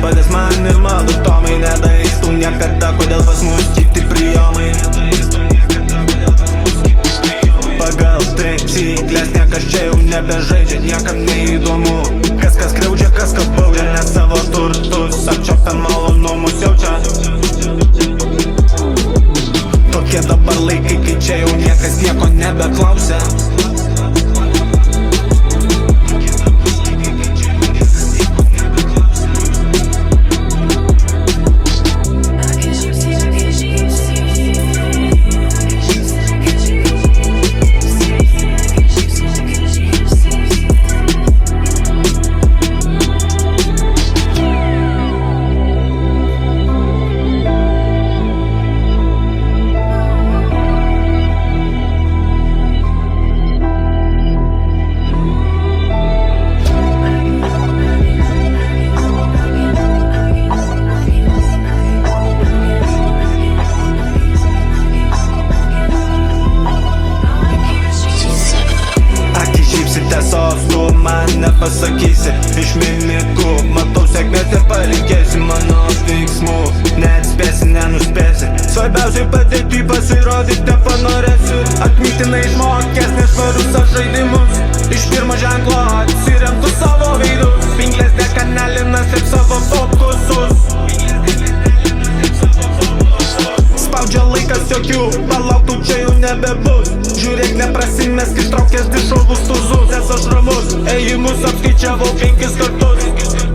padės man ir mano tomai nedaeis tu niekada, kodėl pas mus kiti priemai. Pagal taisyklės niekas čia jau nebežaidžia, niekam neįdomu kas skriaudžia, kas baudžia, nes savo turtus apčiopę malonumus jaučia. Tokie dabar laikai, kai čia jau niekas nieko nebeklausia. Tiesos tu man nepasakysi, iš mimikų matau sėkmės ir palinkėsi mano veiksmų. Neatspėsi, nenuspėsi, svarbiausiai padėti pasirodyti nepanorėsi. Atmintinai išmokęs nešvarius žaidimus, iš pirmo ženklo atsiremtų savo veidus. Pinklės dekanalinas ir savo fokusus. Spaudžia laikas jokių, palauktų čia jau nebebus. Žiūrėk neprasimesk, ištraukęs dišovus tuzus. Nes aš ramus, ėjimus apskaičiavau 5 kartus.